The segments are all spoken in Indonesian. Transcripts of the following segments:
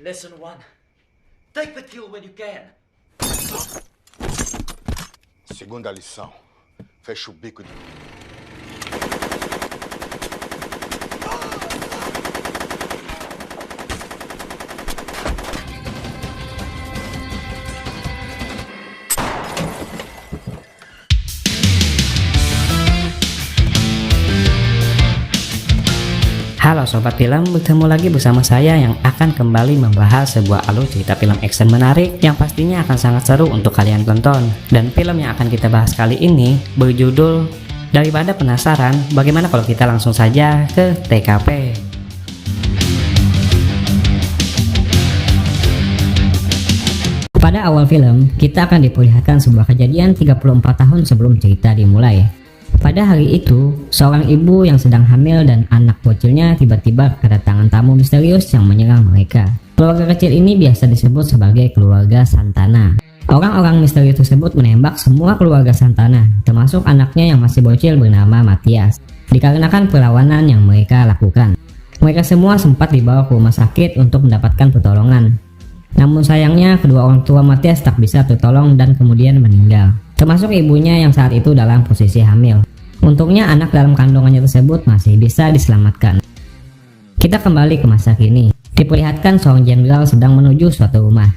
Lesson 1. Take the kill when you can. Segunda lição. Fecha o bico de... Halo Sobat Film, bertemu lagi bersama saya yang akan kembali membahas sebuah alur cerita film action menarik yang pastinya akan sangat seru untuk kalian tonton. Dan film yang akan kita bahas kali ini berjudul Daripada Penasaran, bagaimana kalau kita langsung saja ke TKP. Pada awal film, kita akan diperlihatkan sebuah kejadian 34 tahun sebelum cerita dimulai. Pada hari itu, seorang ibu yang sedang hamil dan anak bocilnya tiba-tiba kedatangan tamu misterius yang menyerang mereka. Keluarga kecil ini biasa disebut sebagai keluarga Santana. Orang-orang misterius tersebut menembak semua keluarga Santana, termasuk anaknya yang masih bocil bernama Matias, dikarenakan perlawanan yang mereka lakukan. Mereka semua sempat dibawa ke rumah sakit untuk mendapatkan pertolongan. Namun sayangnya kedua orang tua Matias tak bisa tertolong dan kemudian meninggal, termasuk ibunya yang saat itu dalam posisi hamil. Untungnya anak dalam kandungannya tersebut masih bisa diselamatkan. Kita kembali ke masa kini. Diperlihatkan seorang jenderal sedang menuju suatu rumah.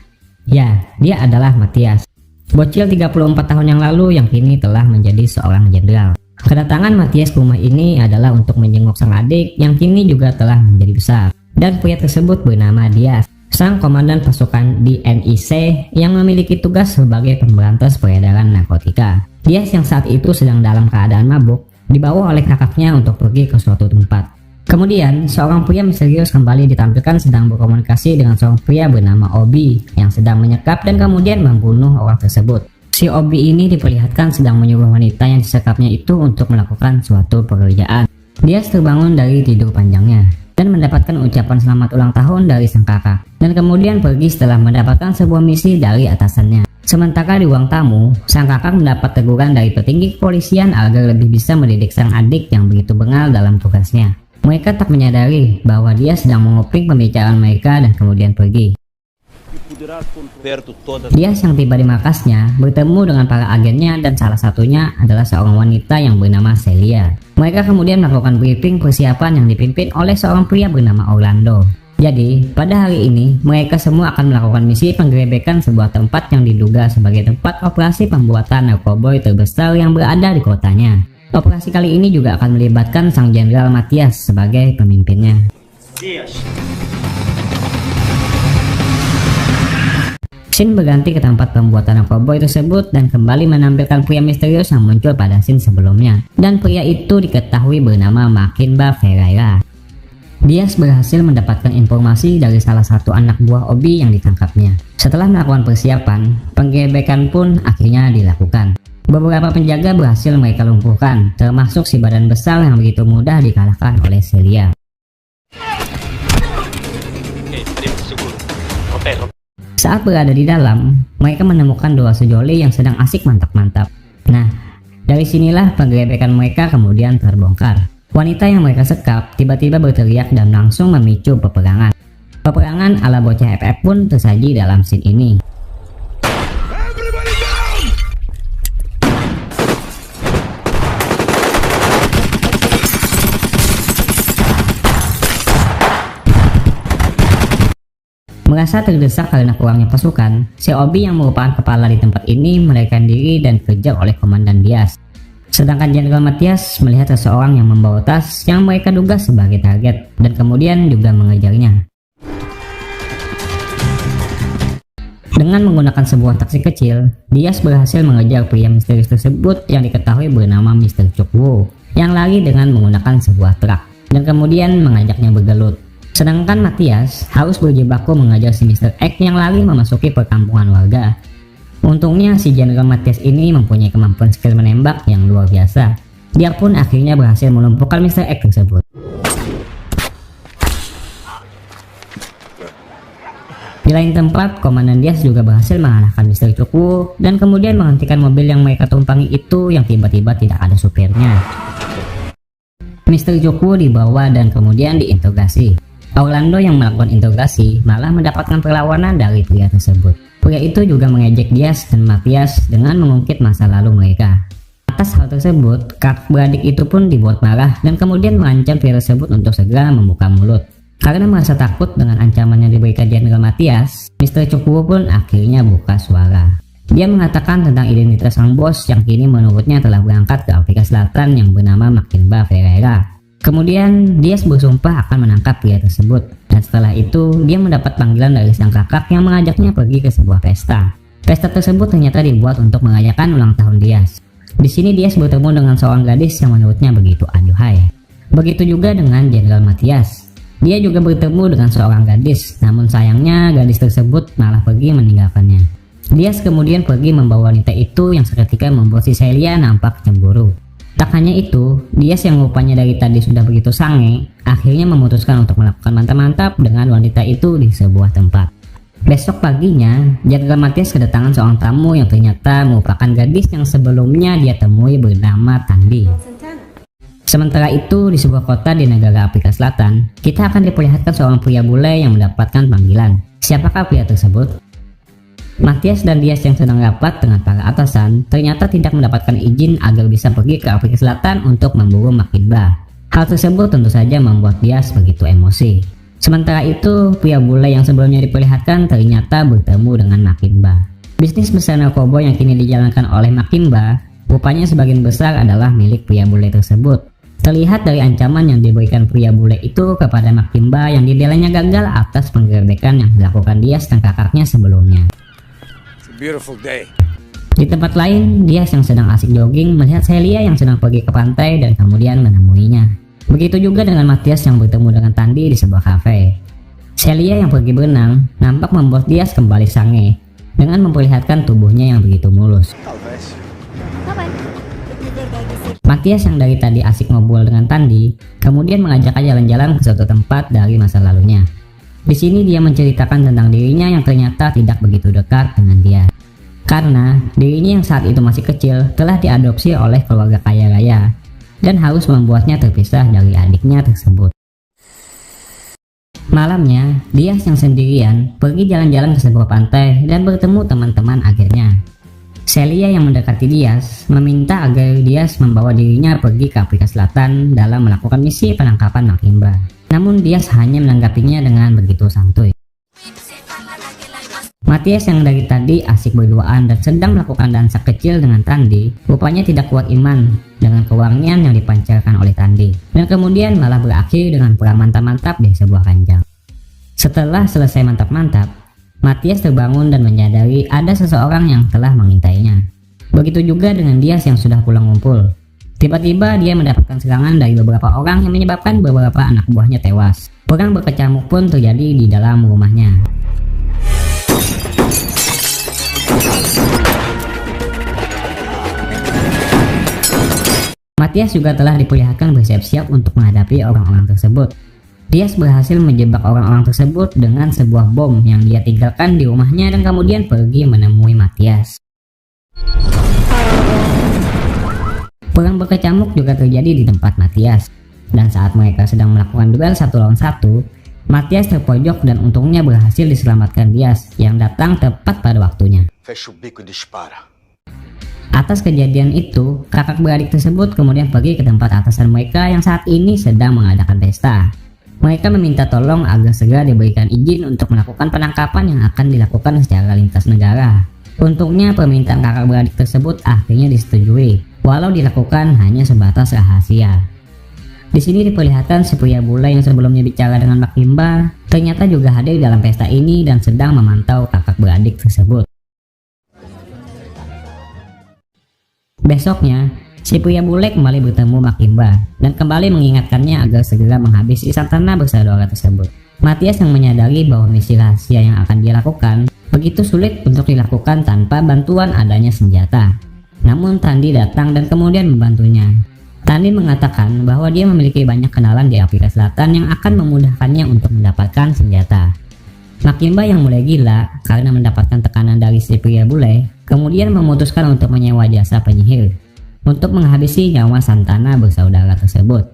Ya, dia adalah Matias, bocil 34 tahun yang lalu yang kini telah menjadi seorang jenderal. Kedatangan Matias ke rumah ini adalah untuk menjenguk sang adik yang kini juga telah menjadi besar. Dan pria tersebut bernama Dias, sang komandan pasukan di NIC yang memiliki tugas sebagai pemberantas peredaran narkotika. Dias yang saat itu sedang dalam keadaan mabuk dibawa oleh kakaknya untuk pergi ke suatu tempat. Kemudian seorang pria misterius kembali ditampilkan sedang berkomunikasi dengan seorang pria bernama Obi yang sedang menyekap dan kemudian membunuh orang tersebut. Si Obi ini diperlihatkan sedang menyuruh wanita yang disekapnya itu untuk melakukan suatu pekerjaan. Dias terbangun dari tidur panjangnya dan mendapatkan ucapan selamat ulang tahun dari sang kakak, dan kemudian pergi setelah mendapatkan sebuah misi dari atasannya. Sementara di ruang tamu, sang kakak mendapat teguran dari petinggi kepolisian agar lebih bisa mendidik sang adik yang begitu bengal dalam tugasnya. Mereka tak menyadari bahwa dia sedang menguping pembicaraan mereka dan kemudian pergi. Dias yang tiba di markasnya bertemu dengan para agennya dan salah satunya adalah seorang wanita yang bernama Celia. Mereka kemudian melakukan briefing persiapan yang dipimpin oleh seorang pria bernama Orlando. Jadi, pada hari ini mereka semua akan melakukan misi penggerebekan sebuah tempat yang diduga sebagai tempat operasi pembuatan narkoboy terbesar yang berada di kotanya. Operasi kali ini juga akan melibatkan sang jenderal Matias sebagai pemimpinnya. Scene berganti ke tempat pembuatan narkoboy tersebut dan kembali menampilkan pria misterius yang muncul pada scene sebelumnya. Dan pria itu diketahui bernama Makinba Ferreira. Dias berhasil mendapatkan informasi dari salah satu anak buah Obi yang ditangkapnya. Setelah melakukan persiapan, penggerebekan pun akhirnya dilakukan. Beberapa penjaga berhasil mereka lumpuhkan, termasuk si badan besar yang begitu mudah dikalahkan oleh Celia. Saat berada di dalam, mereka menemukan dua sejoli yang sedang asik mantap-mantap. Nah, dari sinilah penggerebekan mereka kemudian terbongkar. Wanita yang mereka sekap tiba-tiba berteriak dan langsung memicu peperangan. Peperangan ala bocah FF pun tersaji dalam scene ini. Merasa terdesak karena kurangnya pasukan, si Obi yang merupakan kepala di tempat ini melarikan diri dan dikejar oleh Komandan Dias. Sedangkan Jenderal Matias melihat seseorang yang membawa tas yang mereka duga sebagai target dan kemudian juga mengejarnya. Dengan menggunakan sebuah taksi kecil, Dias berhasil mengejar pria misterius tersebut yang diketahui bernama Mr. Chukwu yang lari dengan menggunakan sebuah truk dan kemudian mengajaknya bergelut. Sedangkan Matias harus berjibaku mengejar si Mr. X yang lari memasuki perkampungan warga. Untungnya si Jenderal Matias ini mempunyai kemampuan skill menembak yang luar biasa. Dia pun akhirnya berhasil melumpuhkan Mr. X tersebut. Di lain tempat, Komandan Dias juga berhasil mengalahkan Mr. Chukwu dan kemudian menghentikan mobil yang mereka tumpangi itu yang tiba-tiba tidak ada supirnya. Mr. Chukwu dibawa dan kemudian diinterogasi. Orlando yang melakukan interogasi malah mendapatkan perlawanan dari pria tersebut. Pria itu juga mengejek Diaz dan Matias dengan mengungkit masa lalu mereka. Atas hal tersebut, kakak beradik itu pun dibuat marah dan kemudian mengancam pria tersebut untuk segera membuka mulut. Karena merasa takut dengan ancaman yang diberikan Jenderal Matias, Mr. Chukwu pun akhirnya buka suara. Dia mengatakan tentang identitas sang bos yang kini menurutnya telah berangkat ke Afrika Selatan yang bernama Mackenba Ferreira. Kemudian Diaz bersumpah akan menangkap pria tersebut, dan setelah itu dia mendapat panggilan dari sang kakak yang mengajaknya pergi ke sebuah pesta. Pesta tersebut ternyata dibuat untuk merayakan ulang tahun Diaz. Di sini Diaz bertemu dengan seorang gadis yang menurutnya begitu aduhai. Begitu juga dengan Jenderal Matias. Dia juga bertemu dengan seorang gadis, namun sayangnya gadis tersebut malah pergi meninggalkannya. Diaz kemudian pergi membawa wanita itu yang seketika membuat si Celia nampak cemburu. Tak hanya itu, Diaz yang rupanya dari tadi sudah begitu sange, akhirnya memutuskan untuk melakukan mantap-mantap dengan wanita itu di sebuah tempat. Besok paginya, Jenderal Matias kedatangan seorang tamu yang ternyata merupakan gadis yang sebelumnya dia temui bernama Tandy. Sementara itu, di sebuah kota di negara Afrika Selatan, kita akan diperlihatkan seorang pria bule yang mendapatkan panggilan. Siapakah pria tersebut? Matias dan Diaz yang sedang rapat dengan para atasan ternyata tidak mendapatkan izin agar bisa pergi ke Afrika Selatan untuk memburu Mackenba. Hal tersebut tentu saja membuat Diaz begitu emosi. Sementara itu, pria bule yang sebelumnya diperlihatkan ternyata bertemu dengan Mackenba. Bisnis besar narkoba yang kini dijalankan oleh Mackenba rupanya sebagian besar adalah milik pria bule tersebut. Terlihat dari ancaman yang diberikan pria bule itu kepada Mackenba yang dinilainya gagal atas penggerbekan yang dilakukan Diaz dan kakaknya sebelumnya. Beautiful day. Di tempat lain, Diaz yang sedang asik jogging melihat Celia yang sedang pergi ke pantai dan kemudian menemuinya. Begitu juga dengan Matias yang bertemu dengan Tandy di sebuah kafe. Celia yang pergi berenang nampak membuat Diaz kembali sange dengan memperlihatkan tubuhnya yang begitu mulus. Matias yang dari tadi asik ngobrol dengan Tandy kemudian mengajaknya jalan-jalan ke suatu tempat dari masa lalunya. Di sini dia menceritakan tentang dirinya yang ternyata tidak begitu dekat dengan dia. Karena dirinya yang saat itu masih kecil telah diadopsi oleh keluarga kaya raya dan harus membuatnya terpisah dari adiknya tersebut. Malamnya, Diaz yang sendirian pergi jalan-jalan ke sebuah pantai dan bertemu teman-teman agennya. Celia yang mendekati Diaz meminta agar Diaz membawa dirinya pergi ke Afrika Selatan dalam melakukan misi penangkapan Mackenba. Namun Diaz hanya menanggapinya dengan begitu santuy. Matias yang dari tadi asik berduaan dan sedang melakukan dansa kecil dengan Tandy rupanya tidak kuat iman dengan kewangian yang dipancarkan oleh Tandy dan kemudian malah berakhir dengan perang mantap-mantap di sebuah ranjang. Setelah selesai mantap-mantap, Matias terbangun dan menyadari ada seseorang yang telah mengintainya. Begitu juga dengan Diaz yang sudah pulang ngumpul. Tiba-tiba dia mendapatkan serangan dari beberapa orang yang menyebabkan beberapa anak buahnya tewas. Perang berkecamuk pun terjadi di dalam rumahnya. Matias juga telah diperlihatkan bersiap-siap untuk menghadapi orang-orang tersebut. Diaz berhasil menjebak orang-orang tersebut dengan sebuah bom yang dia tinggalkan di rumahnya dan kemudian pergi menemui Matias. Perang berkecamuk juga terjadi di tempat Matias, dan saat mereka sedang melakukan duel 1 lawan 1, Matias terpojok dan untungnya berhasil diselamatkan Diaz yang datang tepat pada waktunya. Fecha o bico e dispara. Atas kejadian itu, kakak beradik tersebut kemudian pergi ke tempat atasan mereka yang saat ini sedang mengadakan pesta. Mereka meminta tolong agar segera diberikan izin untuk melakukan penangkapan yang akan dilakukan secara lintas negara. Untungnya permintaan kakak beradik tersebut akhirnya disetujui, walau dilakukan hanya sebatas rahasia. Di sini diperlihatkan si pria bule yang sebelumnya bicara dengan Mackenba ternyata juga hadir dalam pesta ini dan sedang memantau kakak beradik tersebut. Besoknya, si pria bule kembali bertemu Mackenba dan kembali mengingatkannya agar segera menghabisi Santana bersaudara tersebut. Matias yang menyadari bahwa misi rahasia yang akan dia lakukan begitu sulit untuk dilakukan tanpa bantuan adanya senjata. Namun Tandy datang dan kemudian membantunya. Tandy mengatakan bahwa dia memiliki banyak kenalan di Afrika Selatan yang akan memudahkannya untuk mendapatkan senjata. Mackenba yang mulai gila karena mendapatkan tekanan dari si pria bule, kemudian memutuskan untuk menyewa jasa penyihir untuk menghabisi nyawa Santana bersaudara tersebut.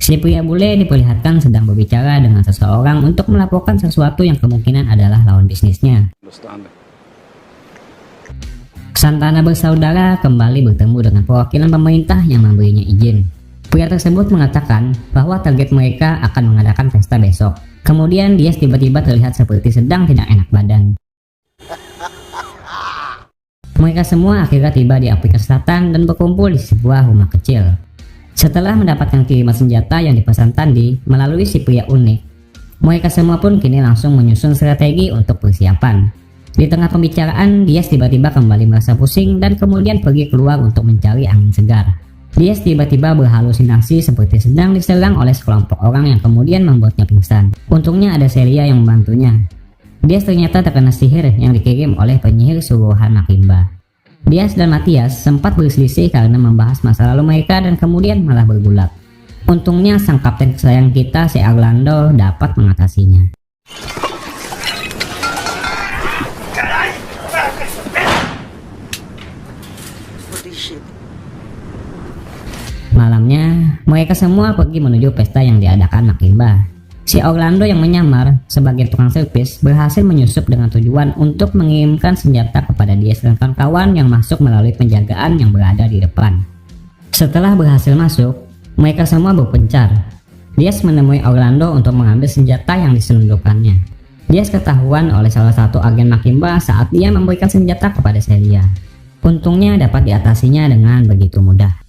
Si pria bule diperlihatkan sedang berbicara dengan seseorang untuk melaporkan sesuatu yang kemungkinan adalah lawan bisnisnya. Santana bersaudara kembali bertemu dengan perwakilan pemerintah yang memberinya izin. Pria tersebut mengatakan bahwa target mereka akan mengadakan pesta besok. Kemudian Diaz tiba-tiba terlihat seperti sedang tidak enak badan. Mereka semua akhirnya tiba di Afrika Selatan dan berkumpul di sebuah rumah kecil. Setelah mendapatkan kiriman senjata yang dipesan Tandy melalui si pria unik, mereka semua pun kini langsung menyusun strategi untuk persiapan. Di tengah pembicaraan, Diaz tiba-tiba kembali merasa pusing dan kemudian pergi keluar untuk mencari angin segar. Diaz tiba-tiba berhalusinasi seperti sedang diserang oleh sekelompok orang yang kemudian membuatnya pingsan. Untungnya ada Celia yang membantunya. Diaz ternyata terkena sihir yang dikirim oleh penyihir suruhan Makimba. Diaz dan Matias sempat berselisih karena membahas masa lalu mereka dan kemudian malah bergulat. Untungnya sang kapten kesayangan kita, si Orlando, dapat mengatasinya. Malamnya, mereka semua pergi menuju pesta yang diadakan Makimba. Si Orlando yang menyamar sebagai tukang servis berhasil menyusup dengan tujuan untuk mengirimkan senjata kepada Diaz dan kawan-kawan yang masuk melalui penjagaan yang berada di depan. Setelah berhasil masuk, mereka semua berpencar. Diaz menemui Orlando untuk mengambil senjata yang diselundupkannya. Diaz ketahuan oleh salah satu agen Makimba saat dia memberikan senjata kepada Celia. Untungnya dapat diatasinya dengan begitu mudah.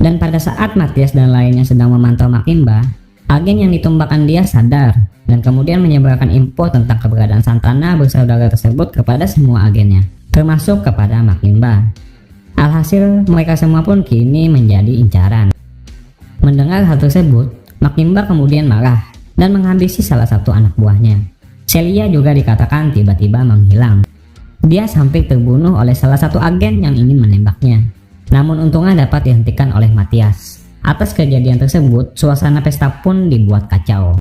Dan pada saat Matias dan lainnya sedang memantau Makimba, agen yang ditumbakan dia sadar dan kemudian menyebarkan info tentang keberadaan Santana bersaudara tersebut kepada semua agennya, termasuk kepada Makimba. Alhasil, mereka semua pun kini menjadi incaran. Mendengar hal tersebut, Makimba kemudian marah dan menghabisi salah satu anak buahnya. Celia juga dikatakan tiba-tiba menghilang. Dia hampir terbunuh oleh salah satu agen yang ingin menembaknya. Namun untungnya dapat dihentikan oleh Matias. Atas kejadian tersebut, suasana pesta pun dibuat kacau.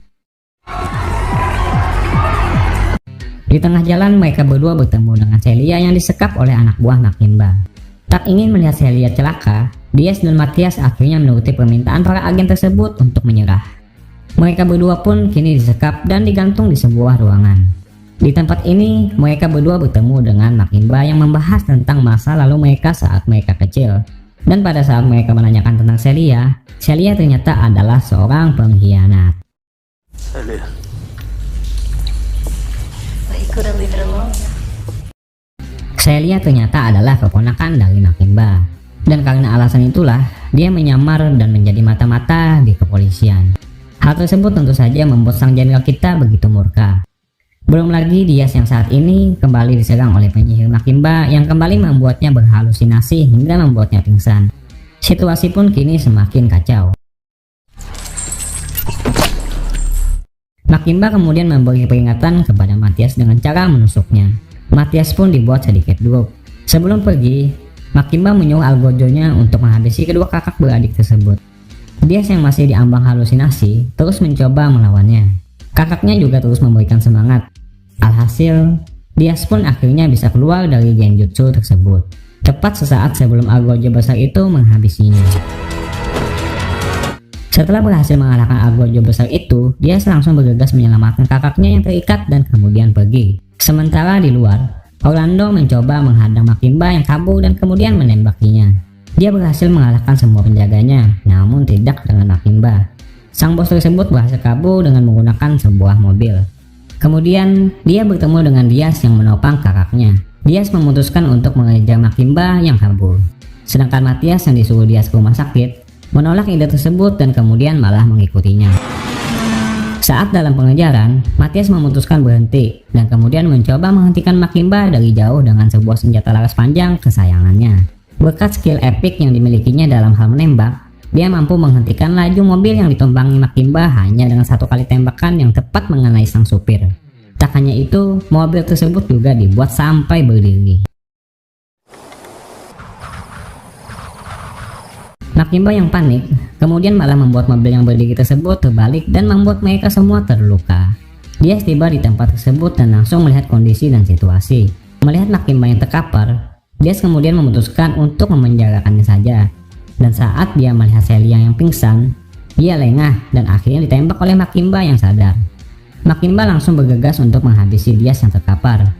Di tengah jalan mereka berdua bertemu dengan Celia yang disekap oleh anak buah Makimba. Tak ingin melihat Celia celaka, Diaz dan Matias akhirnya menuruti permintaan para agen tersebut untuk menyerah. Mereka berdua pun kini disekap dan digantung di sebuah ruangan. Di tempat ini, mereka berdua bertemu dengan Makimba yang membahas tentang masa lalu mereka saat mereka kecil. Dan pada saat mereka menanyakan tentang Celia, Celia ternyata adalah seorang pengkhianat. Celia ternyata adalah keponakan dari Makimba. Dan karena alasan itulah, dia menyamar dan menjadi mata-mata di kepolisian. Hal tersebut tentu saja membuat sang jenderal kita begitu murka. Belum lagi Diaz yang saat ini kembali diserang oleh penyihir Makimba yang kembali membuatnya berhalusinasi hingga membuatnya pingsan. Situasi pun kini semakin kacau. Makimba kemudian memberi peringatan kepada Matias dengan cara menusuknya. Matias pun dibuat sedikit drop. Sebelum pergi, Makimba menyuruh algojonya untuk menghabisi kedua kakak beradik tersebut. Diaz yang masih diambang halusinasi terus mencoba melawannya. Kakaknya juga terus memberikan semangat. Alhasil, Diaz pun akhirnya bisa keluar dari genjutsu tersebut, tepat sesaat sebelum algojo besar itu menghabisinya. Setelah berhasil mengalahkan algojo besar itu, Diaz langsung bergegas menyelamatkan kakaknya yang terikat dan kemudian pergi. Sementara di luar, Orlando mencoba menghadang Makimba yang kabur dan kemudian menembakinya. Dia berhasil mengalahkan semua penjaganya, namun tidak dengan Makimba. Sang bos tersebut berhasil kabur dengan menggunakan sebuah mobil. Kemudian, dia bertemu dengan Diaz yang menopang kakaknya. Diaz memutuskan untuk mengejar Makimba yang kabur. Sedangkan Matias yang disuruh Diaz ke rumah sakit, menolak ide tersebut dan kemudian malah mengikutinya. Saat dalam pengejaran, Matias memutuskan berhenti dan kemudian mencoba menghentikan Makimba dari jauh dengan sebuah senjata laras panjang kesayangannya. Berkat skill epic yang dimilikinya dalam hal menembak, dia mampu menghentikan laju mobil yang ditumpangi Makimba hanya dengan satu kali tembakan yang tepat mengenai sang supir. Tak hanya itu, mobil tersebut juga dibuat sampai berdiri. Makimba yang panik, kemudian malah membuat mobil yang berdiri tersebut terbalik dan membuat mereka semua terluka. Dia tiba di tempat tersebut dan langsung melihat kondisi dan situasi. Melihat Makimba yang terkapar, dia kemudian memutuskan untuk memenjarakannya saja. Dan saat dia melihat Celia yang pingsan, dia lengah dan akhirnya ditembak oleh Makimba yang sadar. Makimba langsung bergegas untuk menghabisi Diaz yang terkapar.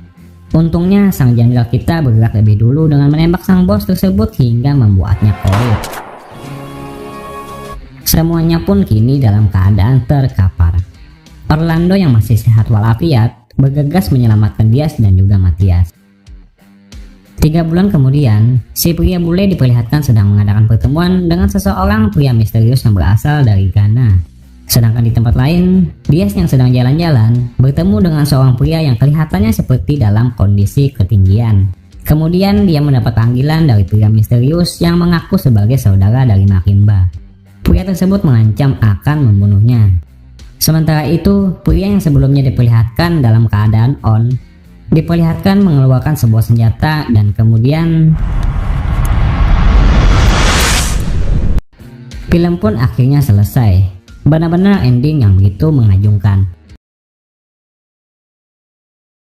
Untungnya sang jenderal kita bergerak lebih dulu dengan menembak sang bos tersebut hingga membuatnya korup. Semuanya pun kini dalam keadaan terkapar. Orlando yang masih sehat walafiat bergegas menyelamatkan Diaz dan juga Matias. 3 bulan kemudian, si pria bule diperlihatkan sedang mengadakan pertemuan dengan seseorang pria misterius yang berasal dari Ghana. Sedangkan di tempat lain, Diaz yang sedang jalan-jalan bertemu dengan seorang pria yang kelihatannya seperti dalam kondisi ketinggian. Kemudian dia mendapat panggilan dari pria misterius yang mengaku sebagai saudara dari Makimba. Pria tersebut mengancam akan membunuhnya. Sementara itu, pria yang sebelumnya diperlihatkan dalam keadaan on, diperlihatkan mengeluarkan sebuah senjata dan kemudian film pun akhirnya selesai. Benar-benar ending yang begitu mengagumkan.